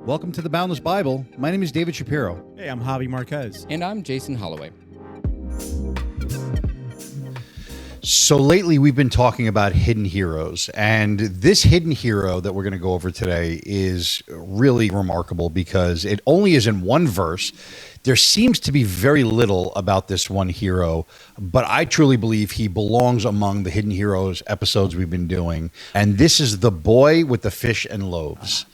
Welcome to the Boundless Bible. My name is David Shapiro. Hey, I'm Javi Marquez. And I'm Jason Holloway. So lately we've been talking about hidden heroes, and this hidden hero that we're going to go over today is really remarkable because it only is in one verse. There seems to be very little about this one hero, but I truly believe he belongs among the hidden heroes episodes we've been doing. And this is the boy with the fish and loaves.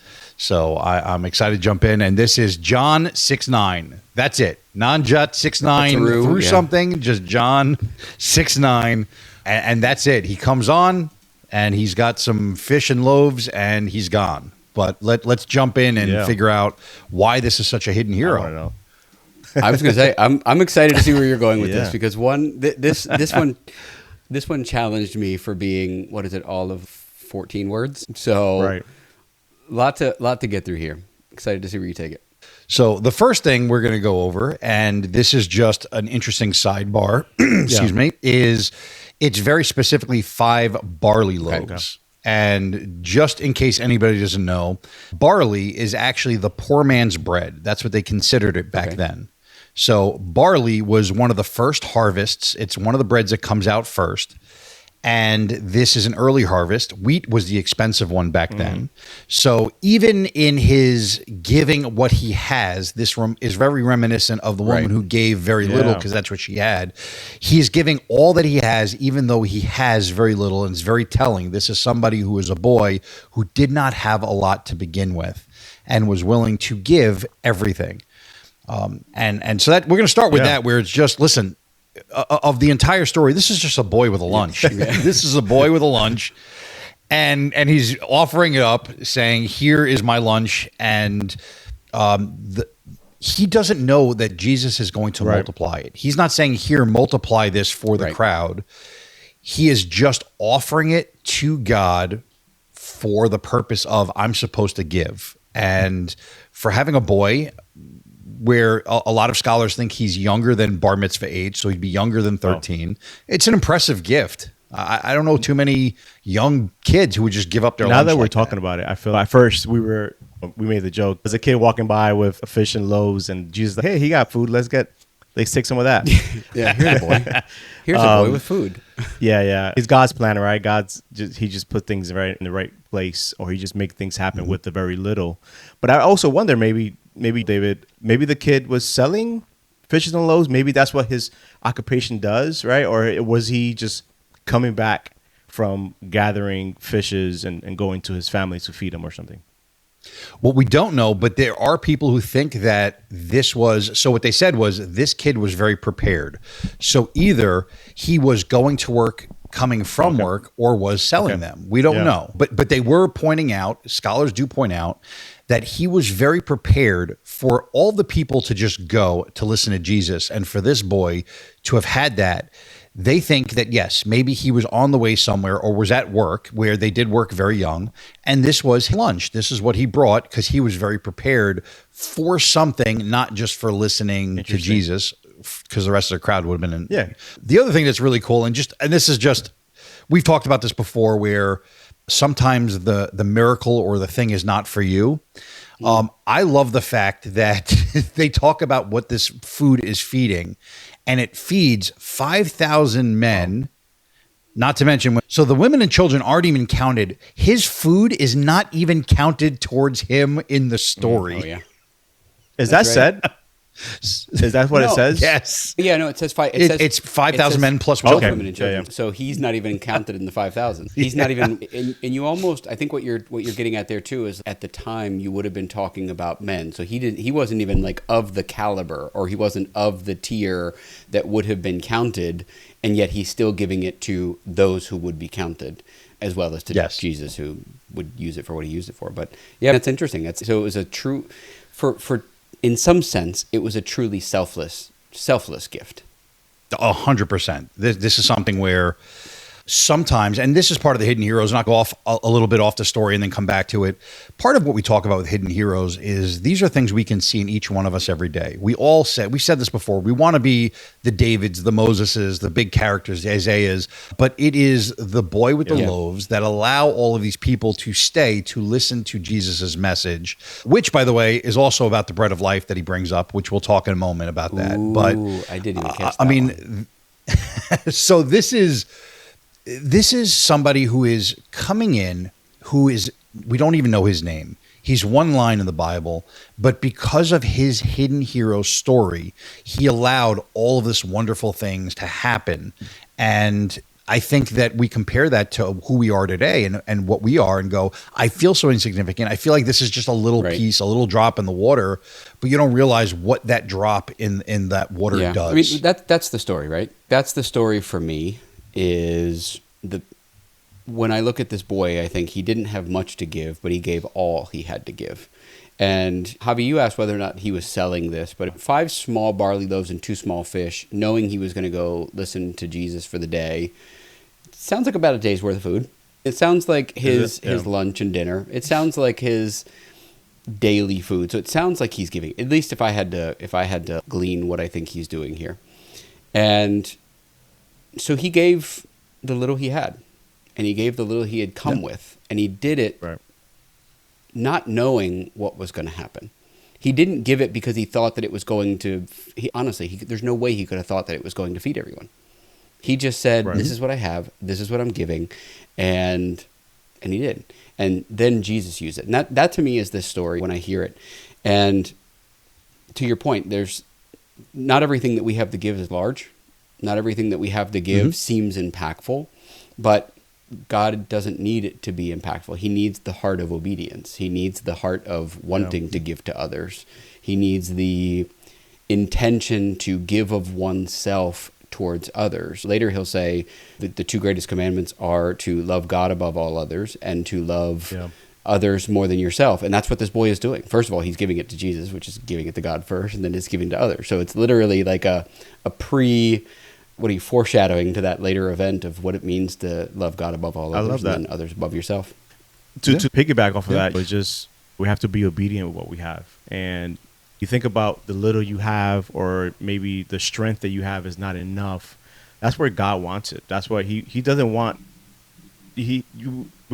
So I'm excited to jump in, and this is John 6:9. That's it. Non-Jut 6:9 through something, just John 6:9, and that's it. He comes on, and he's got some fish and loaves, and he's gone. But let's jump in and figure out why this is such a hidden hero. I want to know. I was going to say I'm excited to see where you're going with this because this one challenged me for being all of 14 words. So Right. lot to get through here. Excited to see where you take it. So the first thing we're going to go over, and this is just an interesting sidebar, excuse me, is it's very specifically 5 barley loaves. Okay. And just in case anybody doesn't know, barley is actually the poor man's bread. That's what they considered it back then. So barley was one of the first harvests. It's one of the breads that comes out first. And this is an early harvest. Wheat was the expensive one back then. So even in his giving what he has, this is very reminiscent of the woman who gave very little because that's what she had. He is giving all that he has, even though he has very little. And it's very telling. This is somebody who is a boy who did not have a lot to begin with and was willing to give everything. And so that we're going to start with that, where it's just, listen, of the entire story, this is just a boy with a lunch. This is a boy with a lunch, and he's offering it up, saying, "Here is my lunch." And he doesn't know that Jesus is going to multiply it. He's not saying, "Here, multiply this for the crowd." He is just offering it to God for the purpose of, I'm supposed to give. And for having a boy, where a lot of scholars think he's younger than bar mitzvah age, so he'd be younger than 13. It's an impressive gift. I don't know too many young kids who would just give up their lunch. Now that we're talking about it, I feel at first we made the joke. There's a kid walking by with a fish and loaves, and Jesus like, "Hey, he got food. Let's take some of that." Here's a boy. Here's a boy with food. Yeah. It's God's plan, right? He just put things right in the right place, or he just make things happen with the very little. But I also wonder, maybe David, maybe the kid was selling fishes and loaves. Maybe that's what his occupation does, right? Or was he just coming back from gathering fishes and going to his family to feed them or something? Well, we don't know, but there are people who think that so what they said was this kid was very prepared. So either he was going to work, coming from work, or was selling them. We don't know. But they were pointing out, scholars do point out, that he was very prepared for all the people to just go to listen to Jesus, and for this boy to have had that. They think that, yes, maybe he was on the way somewhere or was at work, where they did work very young, and this was his lunch. This is what he brought because he was very prepared for something, not just for listening to Jesus, because the rest of the crowd would have been in. The other thing that's really cool, and this is just, we've talked about this before, where sometimes the miracle or the thing is not for you. I love the fact that they talk about what this food is feeding, and it feeds 5,000 men, not to mention, so the women and children aren't even counted. His food is not even counted towards him in the story. Is that said? Is that what it says? Yes. Yeah, no, it says it's 5,000 men plus children. Women and children. So he's not even counted in the 5,000. He's not even, and you almost, I think what you're getting at there too is, at the time you would have been talking about men. So he wasn't even like of the caliber, or he wasn't of the tier that would have been counted, and yet he's still giving it to those who would be counted, as well as to Jesus, who would use it for what he used it for. But yeah, that's interesting. So it was a true, for in some sense, it was a truly selfless gift. 100%. This is something where sometimes, and this is part of the hidden heroes, not go off a little bit off the story and then come back to it. Part of what we talk about with hidden heroes is these are things we can see in each one of us every day. We've said this before, we want to be the Davids, the Moseses, the big characters, the Isaiahs, but it is the boy with the loaves that allow all of these people to stay to listen to Jesus's message, which, by the way, is also about the bread of life that he brings up, which we'll talk in a moment about that. Ooh, but I didn't even catch that one. So this is somebody who is coming in, we don't even know his name. He's one line in the Bible, but because of his hidden hero story, he allowed all of this wonderful things to happen. And I think that we compare that to who we are today and what we are and go, I feel so insignificant. I feel like this is just a little piece, a little drop in the water, but you don't realize what that drop in that water does. I mean, that's the story, right? That's the story for me. When I look at this boy, I think he didn't have much to give, but he gave all he had to give. And Javi, you asked whether or not he was selling this, but 5 small barley loaves and 2 small fish, knowing he was going to go listen to Jesus for the day, sounds like about a day's worth of food. It sounds like his lunch and dinner. It sounds like his daily food. So it sounds like he's giving, at least if I had to glean what I think he's doing here. And so he gave the little he had, and he gave the little he had come with, and he did it not knowing what was going to happen. He didn't give it because he thought that it was going to, there's no way he could have thought that it was going to feed everyone. He just said, this is what I have, this is what I'm giving, and he did. And then Jesus used it. And that to me is this story when I hear it. And to your point, there's not everything that we have to give is large. Not everything that we have to give seems impactful, but God doesn't need it to be impactful. He needs the heart of obedience. He needs the heart of wanting to give to others. He needs the intention to give of oneself towards others. Later he'll say that the 2 greatest commandments are to love God above all others and to love others more than yourself. And that's what this boy is doing. First of all, he's giving it to Jesus, which is giving it to God first, and then it's giving to others. So it's literally like a foreshadowing to that later event of what it means to love God above all others and then others above yourself. To piggyback off of that, it's just we have to be obedient with what we have. And you think about the little you have, or maybe the strength that you have is not enough. That's where God wants it. That's why he doesn't want we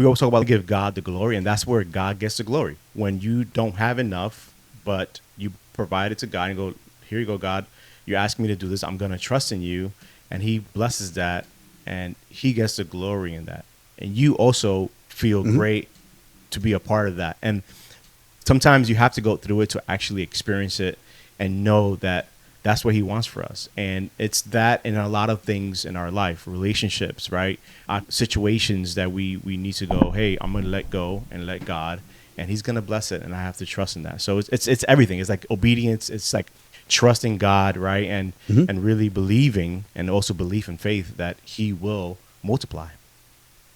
always talk about give God the glory, and that's where God gets the glory. When you don't have enough, but you provide it to God and go, here you go, God, you asked me to do this, I'm going to trust in you. And he blesses that, and he gets the glory in that. And you also feel great to be a part of that. And sometimes you have to go through it to actually experience it and know that that's what he wants for us. And it's that in a lot of things in our life, relationships, right? Situations that we need to go, hey, I'm going to let go and let God, and he's going to bless it. And I have to trust in that. So it's everything. It's like obedience. It's like trusting God, right? And really believing, and also belief and faith that he will multiply.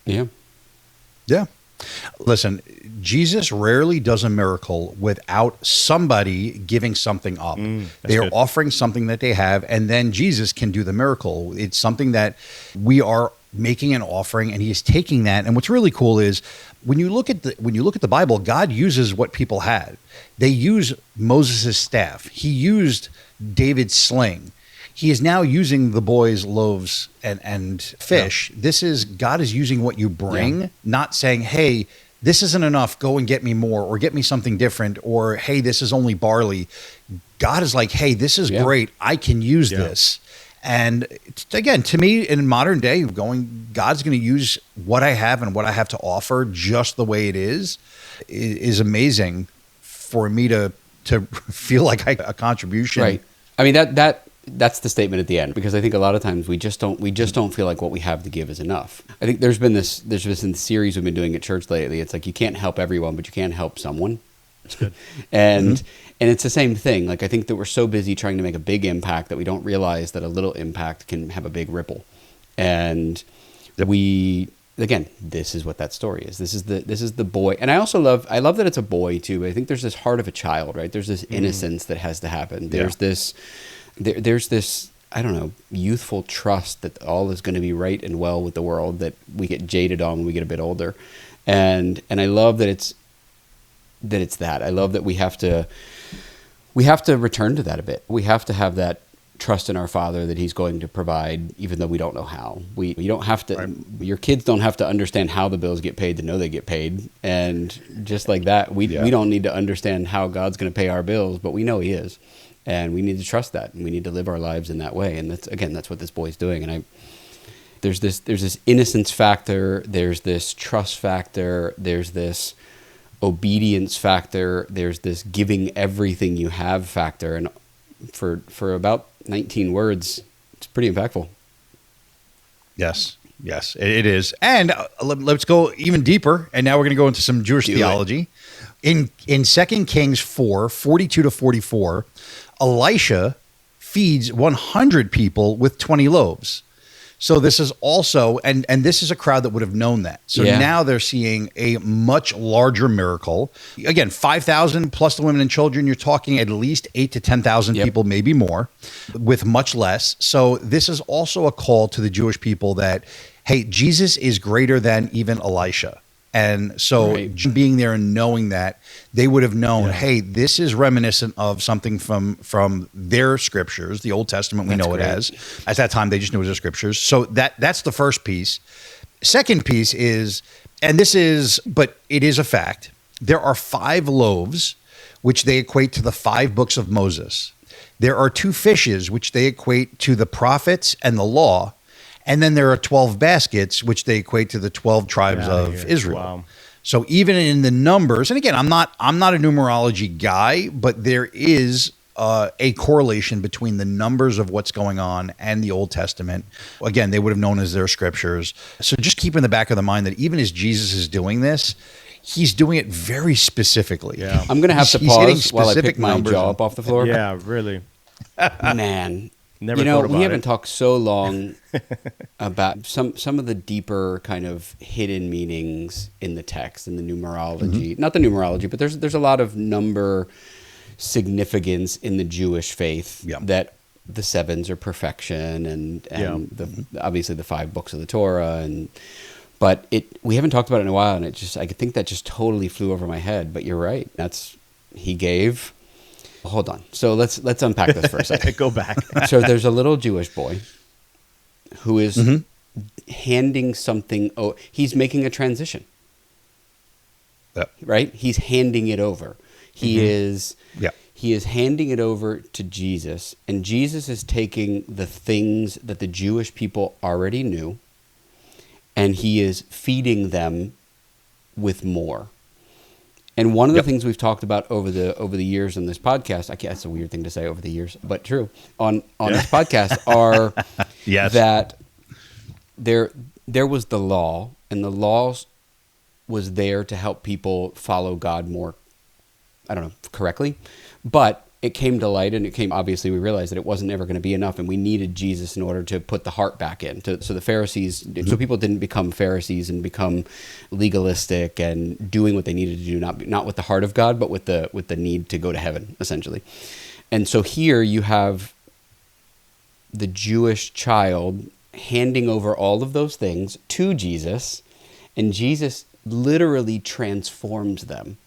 Yeah. Listen, Jesus rarely does a miracle without somebody giving something up. They are offering something that they have, and then Jesus can do the miracle. It's something that we are making an offering, and he is taking that. And what's really cool is when you look at the Bible, God uses what people had. They use Moses' staff. He used David's sling. He is now using the boys' loaves and fish. God is using what you bring, not saying, hey, this isn't enough, go and get me more, or get me something different, or hey, this is only barley. God is like, hey, this is great, I can use this. And again, to me, in modern day, God's going to use what I have and what I have to offer just the way it is amazing for me to feel like a contribution. Right. I mean, that's the statement at the end, because I think a lot of times we just don't feel like what we have to give is enough. I think there's been this in the series we've been doing at church lately. It's like you can't help everyone, but you can help someone. That's good. And it's the same thing. Like I think that we're so busy trying to make a big impact that we don't realize that a little impact can have a big ripple. And this is what that story is. This is the boy. And I love that it's a boy too. I think there's this heart of a child, right? There's this innocence that has to happen. There's this I don't know, youthful trust that all is going to be right and well with the world that we get jaded on when we get a bit older. And I love that it's that. I love that we have to return to that a bit. We have to have that trust in our Father that He's going to provide, even though we don't know how. You don't have to. Right. Your kids don't have to understand how the bills get paid to know they get paid. And just like that, we don't need to understand how God's going to pay our bills, but we know He is, and we need to trust that, and we need to live our lives in that way. And that's what this boy's doing. And there's this innocence factor. There's this trust factor. There's this obedience factor. There's this giving everything you have factor. And for about 19 words, it's pretty impactful. Yes, it is. And let's go even deeper. And now we're going to go into some Jewish theology. In 2 Kings 4:42-44, Elisha feeds 100 people with 20 loaves. So this is also, and this is a crowd that would have known that. So now they're seeing a much larger miracle. Again, 5,000 plus the women and children. You're talking at least 8,000 to 10,000 people, maybe more, with much less. So this is also a call to the Jewish people that, hey, Jesus is greater than even Elisha. And so being there and knowing that, they would have known, hey, this is reminiscent of something from their scriptures, the Old Testament, we know it as. At that time, they just knew it was the scriptures. So that's the first piece. Second piece is, but it is a fact, there are 5 loaves, which they equate to the 5 books of Moses. There are 2 fishes, which they equate to the prophets and the law. And then there are 12 baskets, which they equate to the 12 tribes of Israel. Wow. So even in the numbers, and again, I'm not a numerology guy, but there is a correlation between the numbers of what's going on and the Old Testament. Again, they would have known as their scriptures. So just keep in the back of the mind that even as Jesus is doing this, He's doing it very specifically. Yeah. I'm going to have to pause while I pick my jaw up off the floor. Yeah, really. Man. Never thought about we haven't talked so long about some of the deeper kind of hidden meanings in the text and the numerology. Not the numerology, but there's a lot of number significance in the Jewish faith that the 7s are perfection and obviously the 5 books of the Torah but we haven't talked about it in a while, and I think that just totally flew over my head. But you're right. He gave. Hold on. So let's unpack this for a second. Go back. So there's a little Jewish boy who is handing something. He's making a transition. Right? He's handing it over. He is handing it over to Jesus, and Jesus is taking the things that the Jewish people already knew, and he is feeding them with more. And one of the things we've talked about over the years on this podcast, that's a weird thing to say, over the years, but true, on this podcast are that there was the law, and the law was there to help people follow God more, correctly, but it came to light, and obviously we realized that it wasn't ever going to be enough, and we needed Jesus in order to put the heart back in. So the Pharisees, so people didn't become Pharisees and become legalistic and doing what they needed to do, not with the heart of God, but with the need to go to heaven, essentially. And so here you have the Jewish child handing over all of those things to Jesus, and Jesus literally transforms them,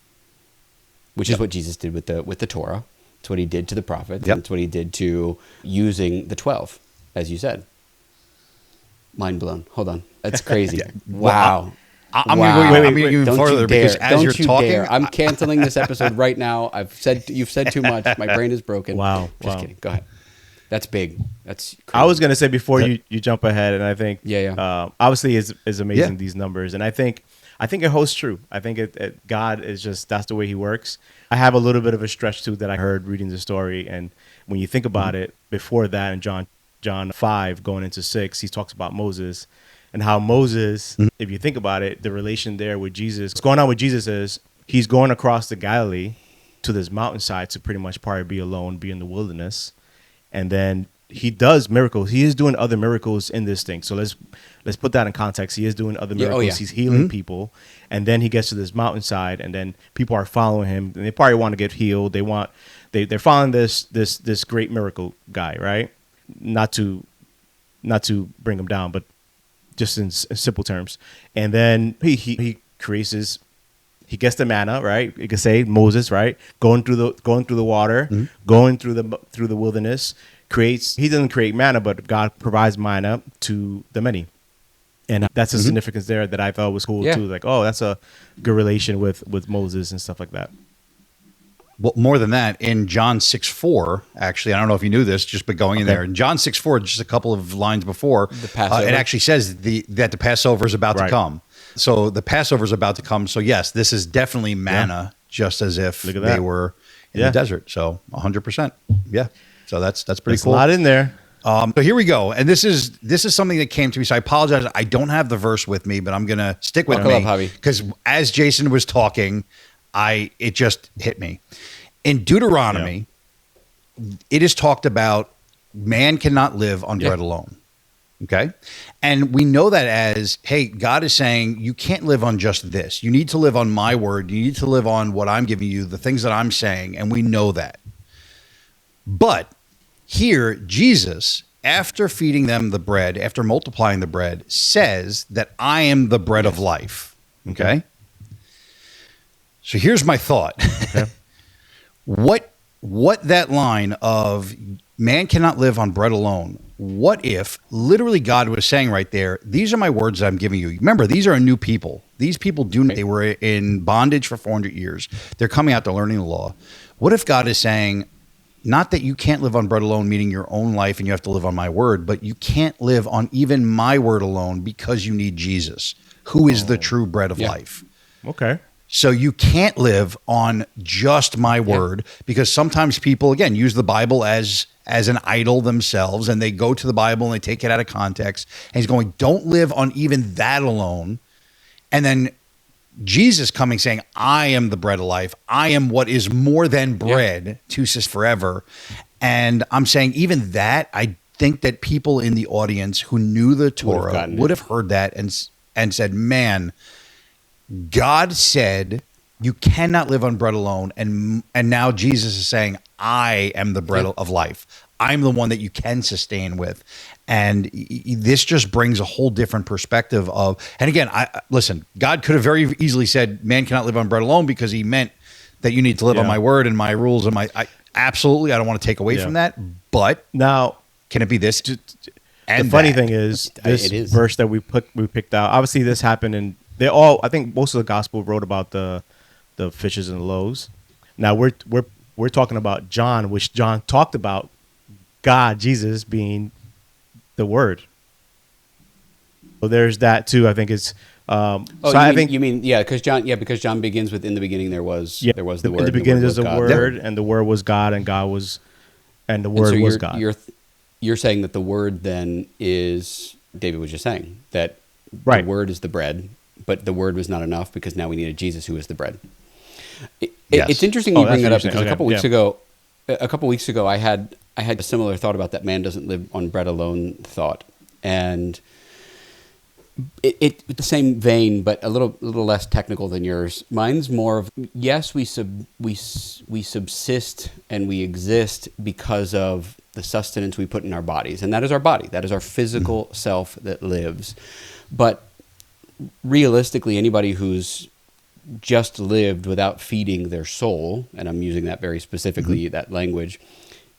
which is what Jesus did with the Torah. It's what he did to the prophets. It's what he did to using the 12, as you said. Mind blown. Hold on. That's crazy. Wow. I'm going to go even further because as you're talking, I'm canceling this episode right now. You've said too much. My brain is broken. Wow. Just kidding. Go ahead. That's big. That's crazy. I was going to say before you jump ahead, and I think obviously is amazing, these numbers, and I think it holds true. I think God is just, that's the way he works. I have a little bit of a stretch too that I heard reading the story. And when you think about it, before that in John 5 going into 6, he talks about Moses and how Moses, if you think about it, the relation there with Jesus, what's going on with Jesus is he's going across the Galilee to this mountainside to pretty much probably be alone, be in the wilderness. And then he does miracles. He is doing other miracles in this thing. So let's put that in context. He is doing other miracles. He's healing people. And then he gets to this mountainside, and then people are following him, and they probably want to get healed. They're following this great miracle guy, right? not to bring him down, but just in simple terms. And then he creates he gets the manna, right? You could say Moses, right? Going through the water, going through the wilderness, he doesn't create manna, but God provides manna to the many. And that's a significance there that I thought was cool too. Like, oh, that's a good relation with Moses and stuff like that. Well, more than that, in John 6:4, actually, I don't know if you knew this, just by going in there. In John 6:4, just a couple of lines before, it actually says that the Passover is about to come. So the Passover is about to come. So yes, this is definitely manna, just as if they were in the desert. So 100%. Yeah. So that's pretty cool. A lot in there. So here we go, and this is something that came to me. So I apologize, I don't have the verse with me, but I'm gonna stick with me because as Jason was talking, it just hit me. In Deuteronomy, it is talked about man cannot live on bread alone. Okay, and we know that as, hey, God is saying you can't live on just this. You need to live on my word. You need to live on what I'm giving you, the things that I'm saying, and we know that. But here, Jesus, after feeding them the bread, after multiplying the bread, says that I am the bread of life. Okay? So here's my thought. Okay. What that line of man cannot live on bread alone, what if literally God was saying right there, these are my words that I'm giving you. Remember, these are a new people. These people they were in bondage for 400 years. They're coming out to learning the law. What if God is saying, not that you can't live on bread alone, meaning your own life and you have to live on my word, but you can't live on even my word alone because you need Jesus, who is the true bread of life. Okay. So you can't live on just my word because sometimes people, again, use the Bible as an idol themselves, and they go to the Bible and they take it out of context. And he's going, don't live on even that alone. And then Jesus coming saying, I am the bread of life. I am what is more than bread to sustain forever. And I'm saying even that, I think that people in the audience who knew the Torah would have heard that and said, man, God said you cannot live on bread alone. And now Jesus is saying, I am the bread of life. I'm the one that you can sustain with. And this just brings a whole different perspective of, and again, listen, God could have very easily said, man cannot live on bread alone because he meant that you need to live on my word and my rules and absolutely, I don't want to take away from that. But now, can it be this? And the funny thing is, this verse that we picked out, obviously this happened in, I think most of the gospel wrote about the fishes and the loaves. Now we're talking about John, which John talked about God, Jesus being the word. So there's that too. I think it's. Because John begins with, in the beginning there was the word. In the beginning there's the word, and the word was God, and God was, and the word was God. You're saying that the word then is, David was just saying that the word is the bread, but the word was not enough because now we needed Jesus, who is the bread. It's interesting you bring that up because a couple weeks ago, I had a similar thought about that man doesn't live on bread alone thought, and it the same vein, but a little less technical than yours. Mine's more of, yes, we subsist and we exist because of the sustenance we put in our bodies, and that is our body, that is our physical self that lives. But realistically, anybody who's just lived without feeding their soul, and I'm using that very specifically, that language,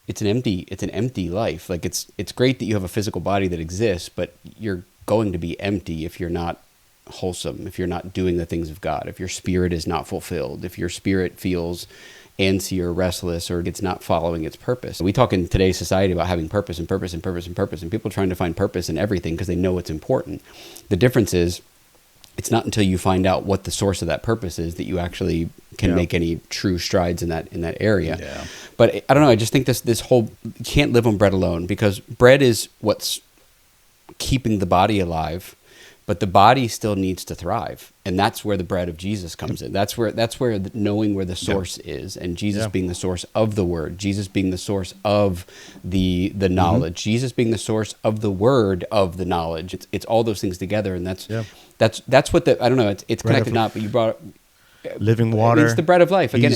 it's an empty life. Like it's great that you have a physical body that exists, but you're going to be empty if you're not wholesome, if you're not doing the things of God, if your spirit is not fulfilled, if your spirit feels antsy or restless, or it's not following its purpose. We talk in today's society about having purpose and purpose and purpose and purpose, and people trying to find purpose in everything because they know it's important. The difference is, it's not until you find out what the source of that purpose is that you actually can make any true strides in that area. Yeah. But I don't know. I just think this whole, you can't live on bread alone, because bread is what's keeping the body alive, but the body still needs to thrive, and that's where the bread of Jesus comes in. That's where knowing where the source is, and Jesus being the source of the word, Jesus being the source of the knowledge, Jesus being the source of the word of the knowledge. It's all those things together, and that's what I don't know. It's connected, not, but you brought up living water. It's the bread of life. Again,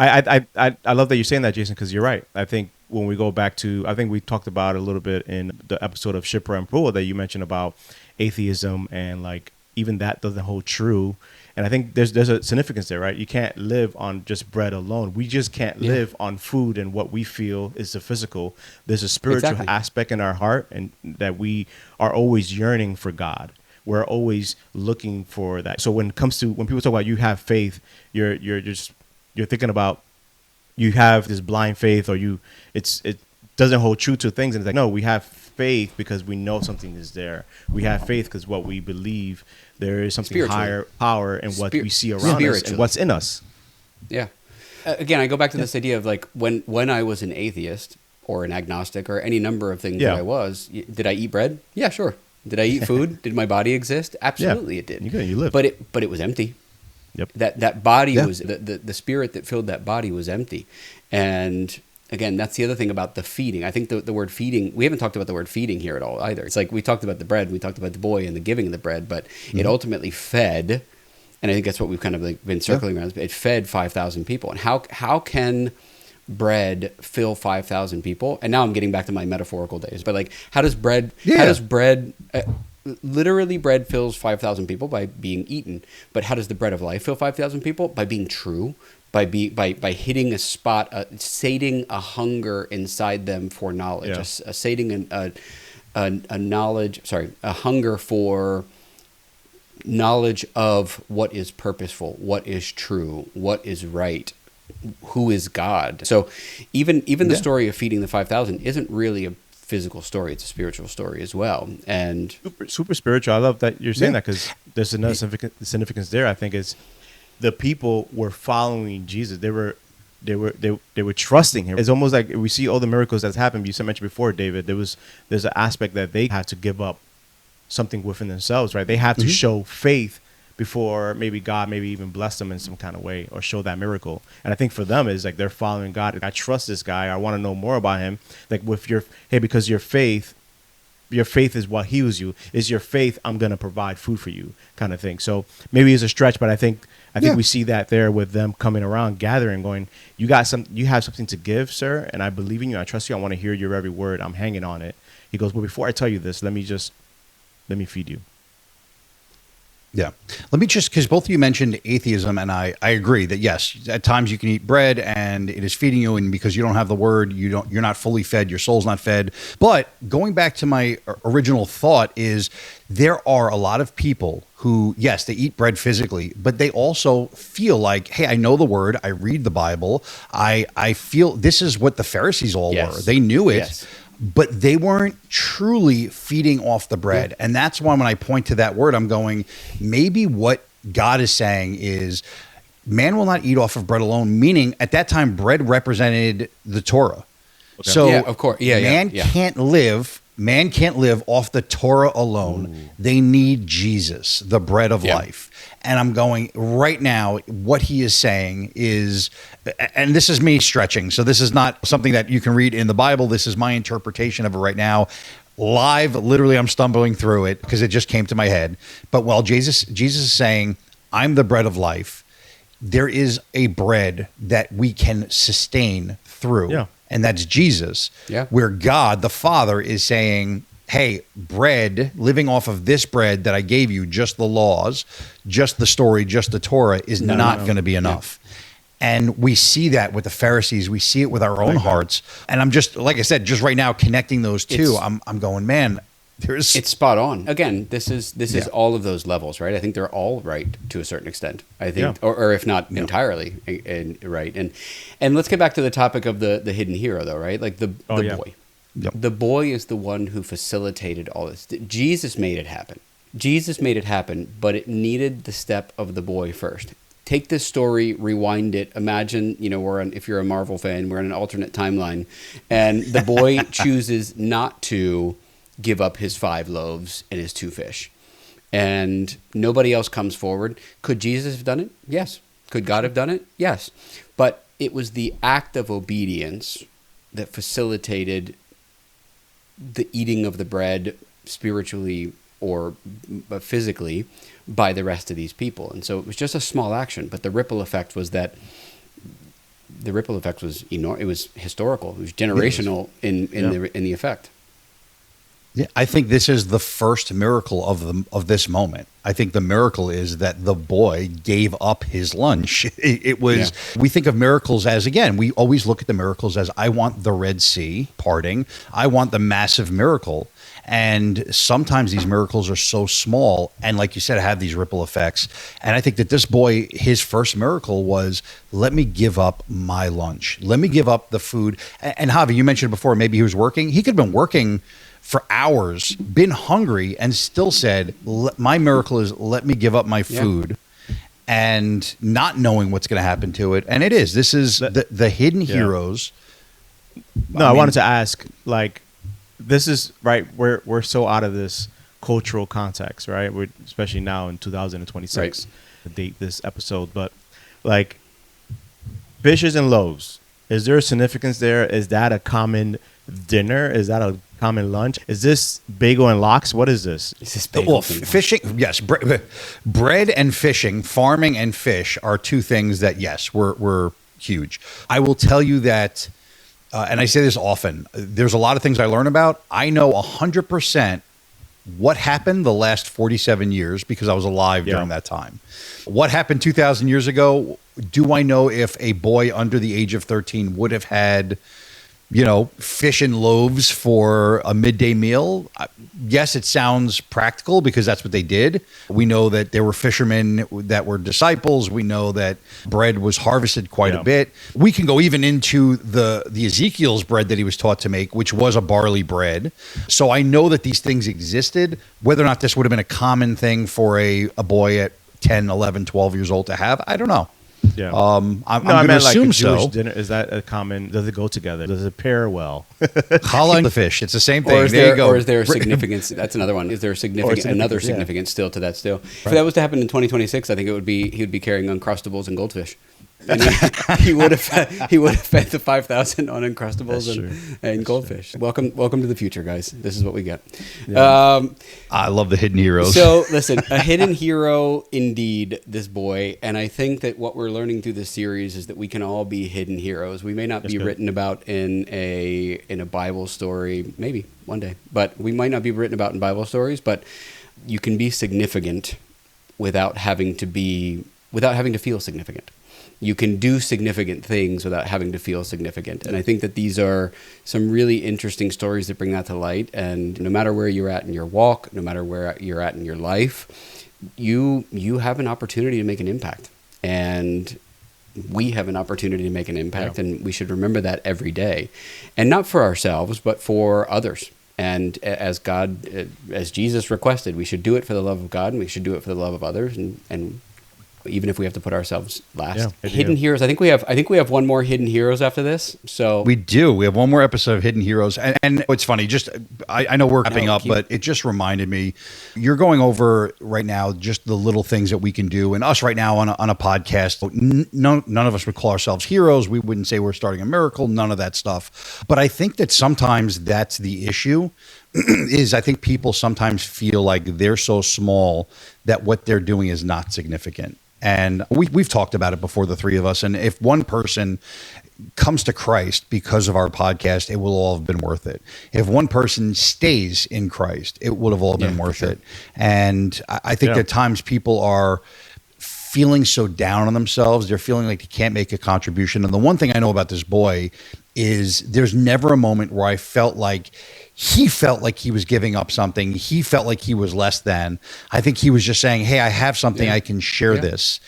I love that you're saying that, Jason, because you're right. I think when we go back to, I think we talked about it a little bit in the episode of Shipra and Pua that you mentioned about atheism, and like even that doesn't hold true. And I think there's a significance there, right? You can't live on just bread alone. We just can't live on food and what we feel is the physical. There's a spiritual aspect in our heart, and that we are always yearning for God. We're always looking for that. So when it comes to, when people talk about you have faith, you're thinking about you have this blind faith, or it doesn't hold true to things. And it's like, no, we have faith because we know something is there. We have faith because what we believe there is something higher power in what we see around us and what's in us. Yeah. Again, I go back to this idea of like when I was an atheist or an agnostic or any number of things that I was, did I eat bread? Yeah, sure. Did I eat food? Did my body exist? Absolutely, it did. You lived. But it was empty. Yep. That body was the spirit that filled that body was empty. And again, that's the other thing about the feeding. I think the word feeding, we haven't talked about the word feeding here at all either. It's like we talked about the bread, we talked about the boy and the giving of the bread, but it ultimately fed, and I think that's what we've kind of like been circling around. It fed 5,000 people. And how can bread fill 5,000 people? And now I'm getting back to my metaphorical days, but like, how does bread literally bread fills 5,000 people by being eaten, but how does the bread of life fill 5,000 people? By being true, by hitting a spot, sating a hunger inside them for knowledge, sating a knowledge, a hunger for knowledge of what is purposeful, what is true, what is right, who is God. So even the story of feeding the 5,000 isn't really a physical story, it's a spiritual story as well. And super spiritual. I love that you're saying that, because there's another significance there. I think is the people were following Jesus. They were trusting him. It's almost like we see all the miracles that's happened. You mentioned before, David, there's an aspect that they had to give up something within themselves, right? They had to show faith before maybe God maybe even bless them in some kind of way or show that miracle. And I think for them is like they're following God. I trust this guy. I want to know more about him. Like with because your faith is what heals you. Is your faith, I'm going to provide food for you kind of thing. So maybe it's a stretch, but I think we see that there with them coming around, gathering, going, you have something to give, sir, and I believe in you. I trust you. I want to hear your every word. I'm hanging on it. He goes, well, before I tell you this, let me feed you. Yeah. Let me because both of you mentioned atheism, and I agree that yes, at times you can eat bread and it is feeding you, and because you don't have the word, you're not fully fed, your soul's not fed. But going back to my original thought is there are a lot of people who, yes, they eat bread physically, but they also feel like, hey, I know the word, I read the Bible, I feel this is what the Pharisees all were. They knew it. Yes. But they weren't truly feeding off the bread. And that's why when I point to that word, I'm going, maybe what God is saying is man will not eat off of bread alone, meaning at that time, bread represented the Torah. Okay. So of course. Man can't live off the Torah alone. Ooh. They need Jesus, the bread of life. And I'm going right now, what he is saying is, and this is me stretching, so this is not something that you can read in the Bible. This is my interpretation of it right now. Live, literally, I'm stumbling through it because it just came to my head. But while Jesus is saying, I'm the bread of life, there is a bread that we can sustain through. Yeah. And that's Jesus, where God, the Father, is saying, hey, bread, living off of this bread that I gave you, just the laws, just the story, just the Torah, is not going to be enough. Yeah. And we see that with the Pharisees. We see it with our own hearts. And I'm just, like I said, just right now connecting those two, I'm going, man, it's spot on. Again, this is all of those levels, right? I think they're all right to a certain extent. I think, or if not entirely, and right. And let's get back to the topic of the hidden hero, though, right? Like the boy. Yep. The boy is the one who facilitated all this. Jesus made it happen, but it needed the step of the boy first. Take this story, rewind it. Imagine, if you're a Marvel fan, we're in an alternate timeline, and the boy chooses not to give up his 5 loaves and his 2 fish, and nobody else comes forward. Could Jesus have done it? Yes. Could God have done it? Yes. But it was the act of obedience that facilitated the eating of the bread spiritually or physically by the rest of these people. And so it was just a small action, but the ripple effect was that the ripple effect was enormous. It was historical. It was generational in the effect. Yeah, I think this is the first miracle of this moment. I think the miracle is that the boy gave up his lunch. It was. We think of miracles as, again, we always look at the miracles as, I want the Red Sea parting. I want the massive miracle. And sometimes these miracles are so small, and like you said, have these ripple effects. And I think that this boy, his first miracle was, let me give up my lunch. Let me give up the food. And Javi, you mentioned before, maybe he was working. He could have been working for hours, been hungry, and still said, my miracle is, let me give up my food. And not knowing what's going to happen to it. And this is the hidden heroes. No, I wanted to ask, like, this is right. We're so out of this cultural context, right? We're, especially now in 2026, to date this episode. But like, fishes and loaves, is there a significance there? Is that a common dinner? Is that a common lunch? Is this bagel and lox? What is this? Is this bagel? Well, fishing, yes. Bread and fishing, farming and fish are two things that, yes, were huge. I will tell you that. And I say this often, there's a lot of things I learn about. I know 100% what happened the last 47 years because I was alive during that time. What happened 2,000 years ago? Do I know if a boy under the age of 13 would have had, fish and loaves for a midday meal? Yes, it sounds practical because that's what they did. We know that there were fishermen that were disciples. We know that bread was harvested quite a bit. We can go even into the Ezekiel's bread that he was taught to make, which was a barley bread. So I know that these things existed. Whether or not this would have been a common thing for a boy at 10, 11, 12 years old to have, I don't know. Yeah. I'm going to assume like a Jewish so. Dinner, is that a common? Does it go together? Does it pair well? Challah and the fish. It's the same thing. Or is there you go. Or is there significance? That's another one. Is there another significance still to that still? Right. If that was to happen in 2026, I think he would be carrying Uncrustables and goldfish. And he would have fed the 5,000 on Uncrustables and goldfish. Welcome to the future, guys. This is what we get. Yeah. I love the hidden heroes. So listen, a hidden hero indeed, this boy. And I think that what we're learning through this series is that we can all be hidden heroes. We may not be written about in a Bible story, maybe one day, but we might not be written about in Bible stories. But you can be significant without having to feel significant. You can do significant things without having to feel significant. And I think that these are some really interesting stories that bring that to light. And no matter where you're at in your walk, no matter where you're at in your life, you have an opportunity to make an impact. And we have an opportunity to make an impact. Yeah. And we should remember that every day. And not for ourselves, but for others. And as Jesus requested, we should do it for the love of God, and we should do it for the love of others. And even if we have to put ourselves last. Hidden heroes. I think we have one more hidden heroes after this. So we do. We have one more episode of hidden heroes. And it's funny, just I know we're wrapping up, but it just reminded me, you're going over right now just the little things that we can do. And us right now on a podcast, none of us would call ourselves heroes. We wouldn't say we're starting a miracle, none of that stuff. But I think that sometimes that's the issue. Is I think people sometimes feel like they're so small that what they're doing is not significant. And we've talked about it before, the three of us. And if one person comes to Christ because of our podcast, it will all have been worth it. If one person stays in Christ, it would have all been worth it. And I think at times people are feeling so down on themselves. They're feeling like they can't make a contribution. And the one thing I know about this boy is there's never a moment where I felt like he felt like he was giving up something. He felt like he was less than. I think he was just saying, hey, I have something, I can share this.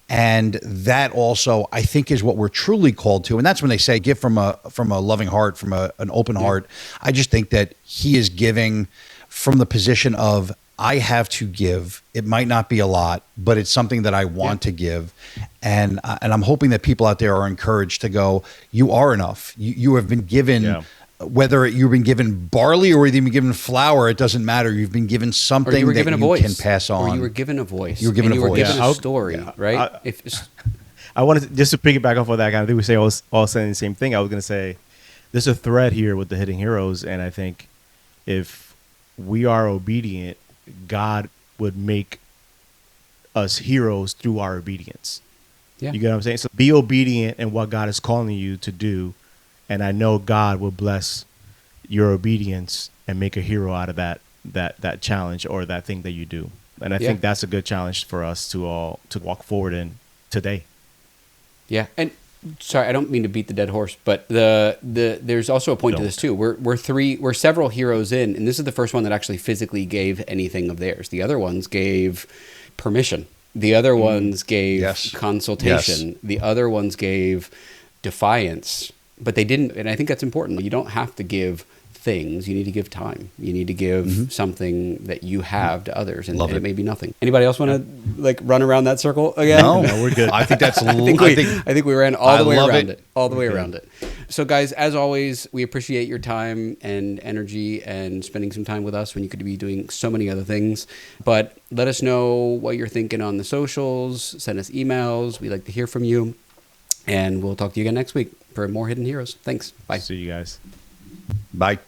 And that also, I think, is what we're truly called to. And that's when they say give from a loving heart, from an open heart. I just think that he is giving from the position of, I have to give. It might not be a lot, but it's something that I want to give. And I'm hoping that people out there are encouraged to go, you are enough. You have been given, whether you've been given barley or you've been given flour, it doesn't matter. You've been given something that you can pass on. Or you were given a voice. You were given a voice. You were given a story, right? I wanted to, just to piggyback off of that, kind of thing we say all saying the same thing. I was going to say, there's a thread here with the hidden heroes. And I think if we are obedient, God would make us heroes through our obedience. Yeah. You get what I'm saying? So be obedient in what God is calling you to do. And I know God will bless your obedience and make a hero out of that challenge or that thing that you do. And I think that's a good challenge for us to all to walk forward in today. Yeah. And sorry, I don't mean to beat the dead horse, but there's also a point to this too. We're several heroes in, and this is the first one that actually physically gave anything of theirs. The other ones gave permission. The other ones gave consultation. Yes. The other ones gave defiance. But they didn't, and I think that's important. You don't have to give things. You need to give time. You need to give something that you have to others, and it may be nothing. Anybody else want to like run around that circle again? No, we're good. I think that's. I think we ran all the way around it. All the way around it. So, guys, as always, we appreciate your time and energy and spending some time with us when you could be doing so many other things. But let us know what you're thinking on the socials. Send us emails. We like to hear from you. And we'll talk to you again next week for more Hidden Heroes. Thanks. Bye. See you guys. Bye.